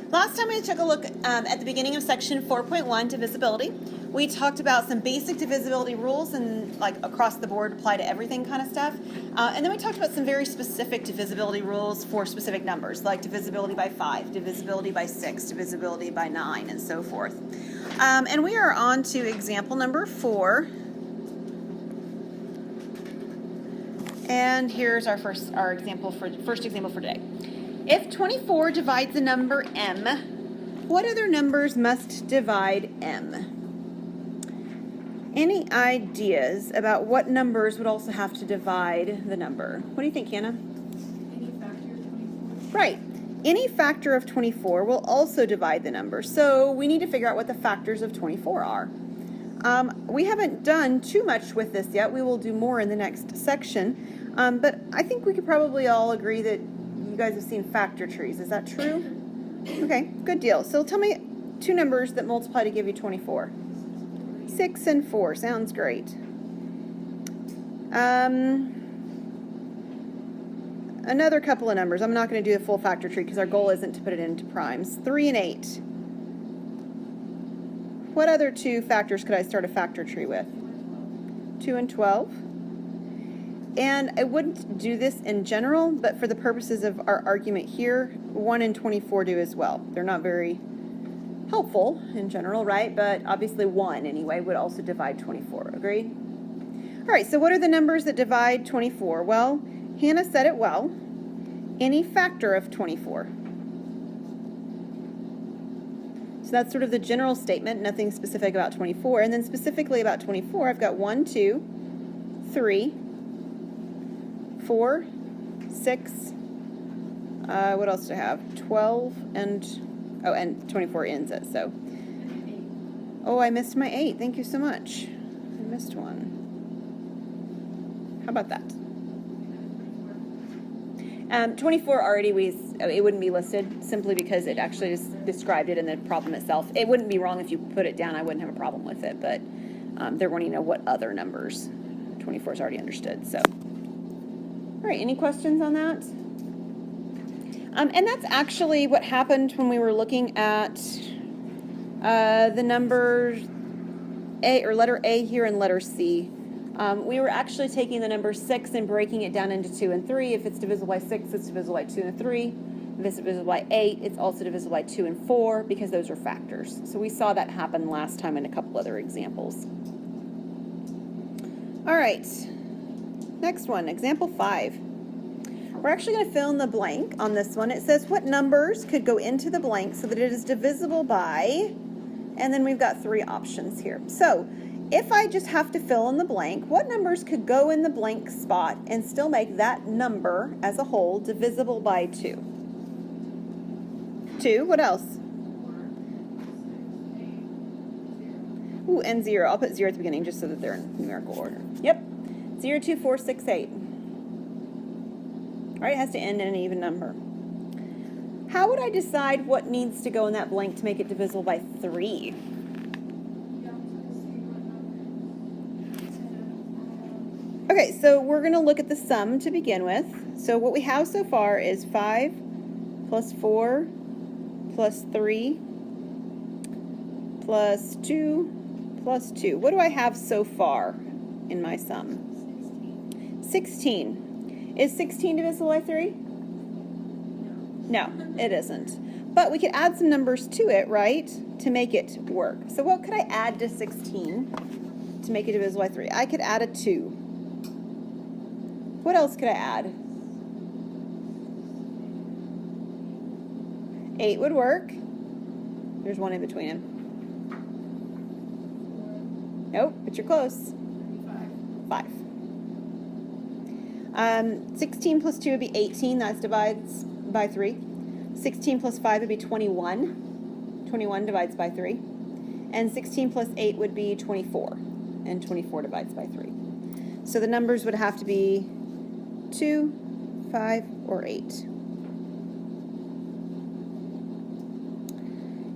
Last time we took a look at the beginning of section 4.1, divisibility. We talked about some basic divisibility rules and like across the board apply to everything kind of stuff. And then we talked about some very specific divisibility rules for specific numbers, like divisibility by 5, divisibility by 6, divisibility by 9, and so forth. And we are on to example number 4. And here's our first example for today. If 24 divides the number m, what other numbers must divide m? Any ideas about what numbers would also have to divide the number? What do you think, Hannah? Any factor of 24. Right. Any factor of 24 will also divide the number. So we need to figure out what the factors of 24 are. We haven't done too much with this yet. We will do more in the next section. But I think we could probably all agree that you guys have seen factor trees. Is that true? Okay, good deal. So tell me two numbers that multiply to give you 24. 6 and 4. Sounds great. Another couple of numbers. I'm not going to do a full factor tree because our goal isn't to put it into primes. 3 and 8. What other two factors could I start a factor tree with? 2 and 12. And I wouldn't do this in general, but for the purposes of our argument here, 1 and 24 do as well. They're not very helpful in general, right? But obviously 1 anyway would also divide 24. Agreed? All right, so what are the numbers that divide 24? Well, Hannah said it well. Any factor of 24. So that's sort of the general statement, nothing specific about 24. And then specifically about 24, I've got 1, 2, 3, 4, 6, what else do I have? 12, and 24 ends it, so. Oh, I missed my 8. Thank you so much. I missed one. How about that? 24 already, it wouldn't be listed simply because it actually just described it in the problem itself. It wouldn't be wrong if you put it down. I wouldn't have a problem with it, but they're wanting to know what other numbers. 24 is already understood, so. All right, any questions on that? And that's actually what happened when we were looking at the numbers A, or letter A here and letter C. We were actually taking the number 6 and breaking it down into 2 and 3. If it's divisible by 6, it's divisible by 2 and 3. If it's divisible by 8, it's also divisible by 2 and 4 because those are factors. So we saw that happen last time in a couple other examples. All right. Next one, example 5. We're actually going to fill in the blank on this one. It says what numbers could go into the blank so that it is divisible by, and then we've got 3 options here. So if I just have to fill in the blank, what numbers could go in the blank spot and still make that number as a whole divisible by 2? 2, what else? Ooh, and 0. I'll put 0 at the beginning just so that they're in numerical order. Yep. 0, 2, 4, 6, 8. All right, it has to end in an even number. How would I decide what needs to go in that blank to make it divisible by 3? Okay, so we're going to look at the sum to begin with. So what we have so far is 5 plus 4 plus 3 plus 2 plus 2. What do I have so far in my sum? 16. Is 16 divisible by 3? No, it isn't. But we could add some numbers to it, right, to make it work. So what could I add to 16 to make it divisible by 3? I could add a 2. What else could I add? 8 would work. There's one in between them. Nope, but you're close. 5. 16 plus 2 would be 18. That divides by 3. 16 plus 5 would be 21. 21 divides by 3. And 16 plus 8 would be 24. And 24 divides by 3. So the numbers would have to be 2, 5, or 8.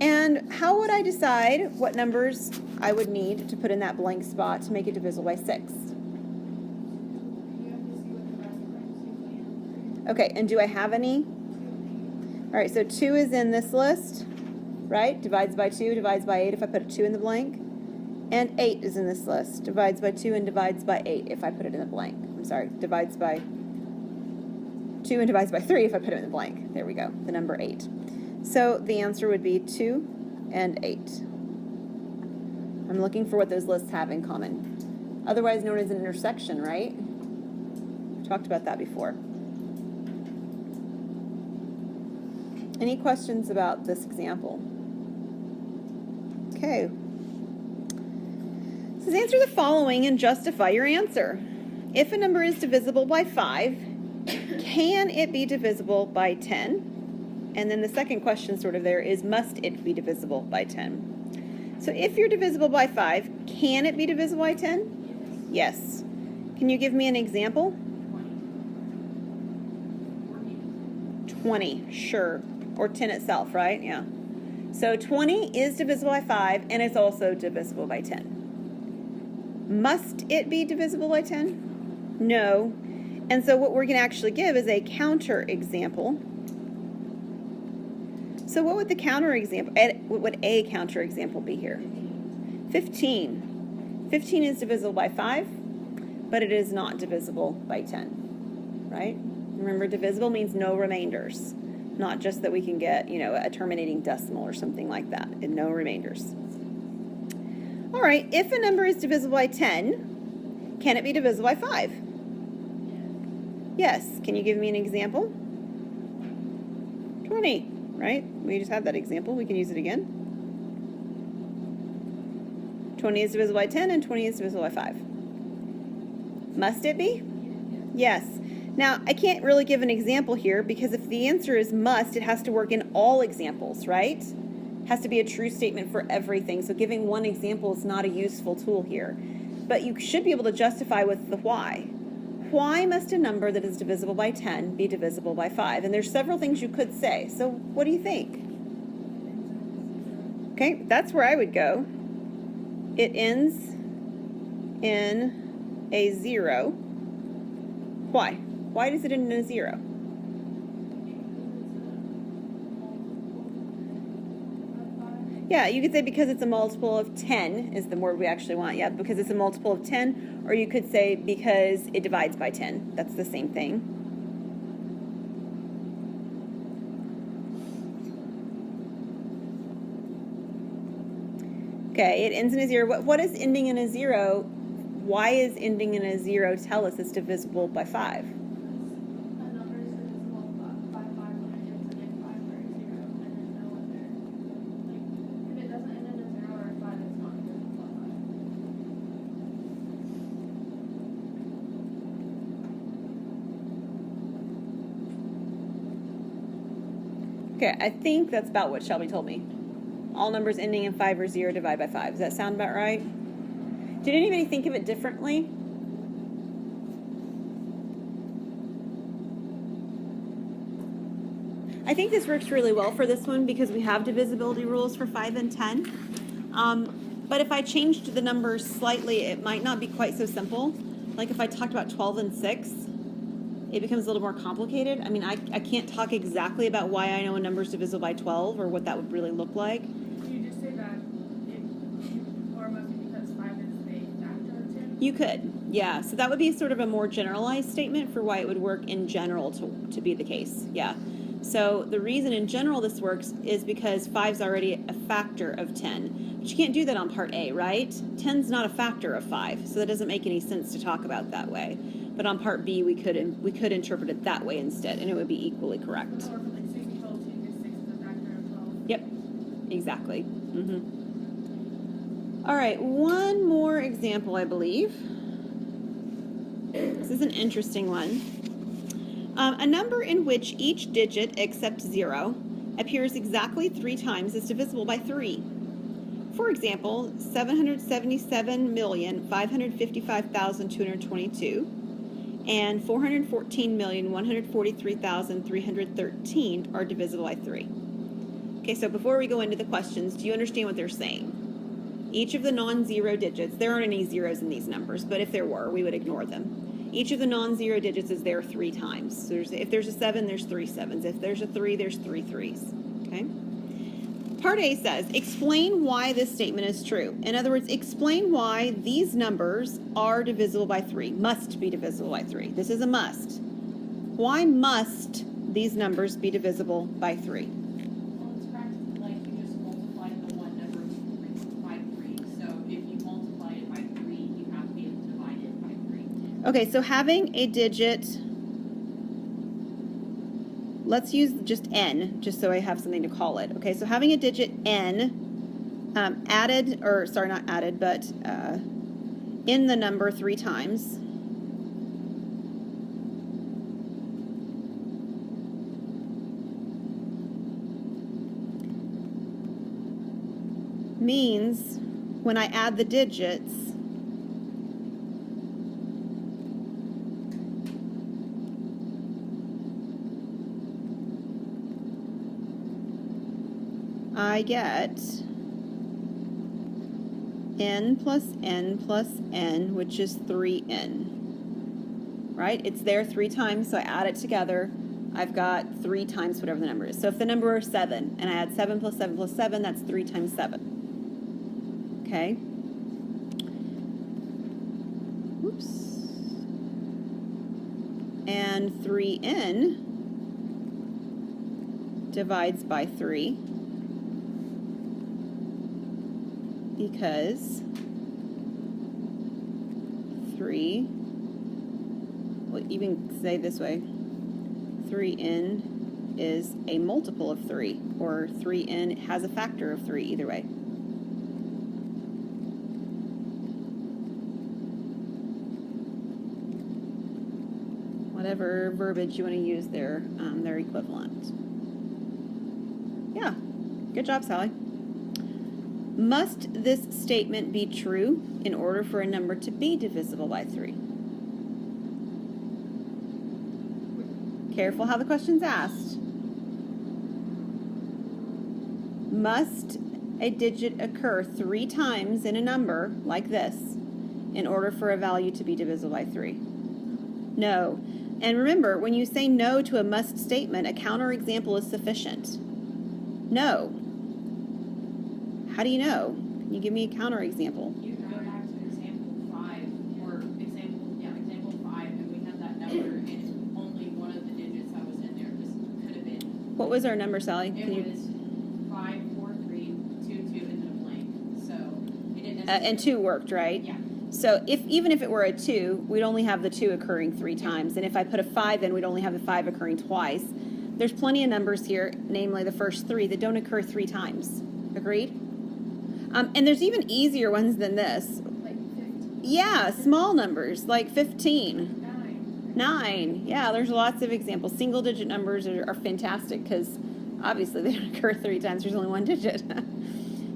And how would I decide what numbers I would need to put in that blank spot to make it divisible by 6? Okay, and do I have any? All right, so 2 is in this list, right? Divides by 2, divides by 8 if I put a 2 in the blank. And 8 is in this list. Divides by 2 and divides by 8 if I put it in the blank. I'm sorry, divides by 2 and divides by 3 if I put it in the blank. There we go, the number 8. So the answer would be 2 and 8. I'm looking for what those lists have in common. Otherwise known as an intersection, right? We talked about that before. Any questions about this example? Okay. It says answer the following and justify your answer. If a number is divisible by 5, can it be divisible by 10? And then the second question sort of there is, must it be divisible by 10? So if you're divisible by 5, can it be divisible by 10? Yes. Can you give me an example? 20, sure. Or 10 itself, right? Yeah. So 20 is divisible by 5, and it's also divisible by 10. Must it be divisible by 10? No. And so what we're going to actually give is a counter example. So what would the counter example, what would a counter example be here? 15. 15 is divisible by 5, but it is not divisible by 10, right? Remember, divisible means no remainders. Not just that we can get, a terminating decimal or something like that, and no remainders. All right, if a number is divisible by 10, can it be divisible by 5? Yes. Can you give me an example? 20, right? We just had that example. We can use it again. 20 is divisible by 10, and 20 is divisible by 5. Must it be? Yes. Now, I can't really give an example here because if the answer is must, it has to work in all examples, right? It has to be a true statement for everything. So giving one example is not a useful tool here. But you should be able to justify with the why. Why must a number that is divisible by 10 be divisible by 5? And there's several things you could say. So what do you think? Okay, that's where I would go. It ends in a 0. Why? Why does it end in a 0? Yeah, you could say because it's a multiple of 10 is the word we actually want. Yeah, because it's a multiple of 10. Or you could say because it divides by 10. That's the same thing. Okay, it ends in a 0. What is ending in a 0? Why is ending in a 0 tell us it's divisible by 5? Okay, I think that's about what Shelby told me. All numbers ending in 5 or 0 divide by 5. Does that sound about right? Did anybody think of it differently? I think this works really well for this one because we have divisibility rules for 5 and 10. But if I changed the numbers slightly, it might not be quite so simple. Like if I talked about 12 and 6, it becomes a little more complicated. I mean, I can't talk exactly about why I know a number is divisible by 12 or what that would really look like. You just say that or must be because 5 is a factor of 10? You could, yeah. So that would be sort of a more generalized statement for why it would work in general to be the case, yeah. So the reason in general this works is because 5 is already a factor of 10. But you can't do that on part A, right? 10's not a factor of 5, so that doesn't make any sense to talk about that way. But on part B, we could interpret it that way instead, and it would be equally correct. Or from like 6 to 12, 2 to 6 is a factor of 12. Yep, exactly. All right, one more example, I believe. This is an interesting one. A number in which each digit except 0 appears exactly 3 times is divisible by 3. For example, 777,555,222 and 414,143,313 are divisible by 3. Okay, so before we go into the questions, do you understand what they're saying? Each of the non-zero digits, there aren't any zeros in these numbers, but if there were, we would ignore them. Each of the non-zero digits is there 3 times. So if there's a 7, there's 3 7s. If there's a 3, there's 3 3s. Okay? Part A says, explain why this statement is true. In other words, explain why these numbers are divisible by 3, must be divisible by 3. This is a must. Why must these numbers be divisible by 3? Well, it's practically like you just multiplied the one number by 3. So if you multiply it by 3, you have to be able to divide it by 3. Okay, so having a digit, let's use just n, just so I have something to call it. Okay, so having a digit n added, or sorry, not added, but in the number 3 times, means when I add the digits, I get n plus n plus n, which is 3n. Right? It's there 3 times, so I add it together. I've got 3 times whatever the number is. So if the number is 7, and I add 7 plus 7 plus 7, that's 3 times 7. Okay? Oops. And 3n divides by 3 because 3, well, even say this way, 3n is a multiple of 3, or 3n has a factor of 3, either way. Whatever verbiage you want to use there, they're equivalent. Yeah, good job, Sally. Must this statement be true in order for a number to be divisible by 3? Careful how the question's asked. Must a digit occur 3 times in a number like this in order for a value to be divisible by 3? No. And remember, when you say no to a must statement, a counterexample is sufficient. No. How do you know? Can you give me a counterexample? You go back to example 5, or example 5, and we had that number, and it's only one of the digits that was in there. This could have been. What was our number, Sally? It was 5 4 3 2 2 and then a blank. So it didn't necessarily. And 2 worked, right? Yeah. So even if it were a 2, we'd only have the 2 occurring 3 times. And if I put a 5 in, we'd only have the 5 occurring twice. There's plenty of numbers here, namely the first 3, that don't occur 3 times. Agreed? And there's even easier ones than this. Like 15. Yeah, small numbers, like 15. 9. 9. Yeah, there's lots of examples. Single digit numbers are fantastic because obviously they don't occur 3 times. There's only 1 digit.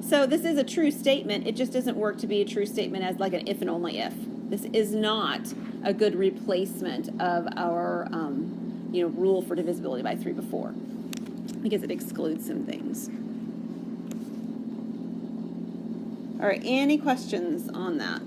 So this is a true statement. It just doesn't work to be a true statement as like an if and only if. This is not a good replacement of our rule for divisibility by 3 before, because it excludes some things. All right, any questions on that?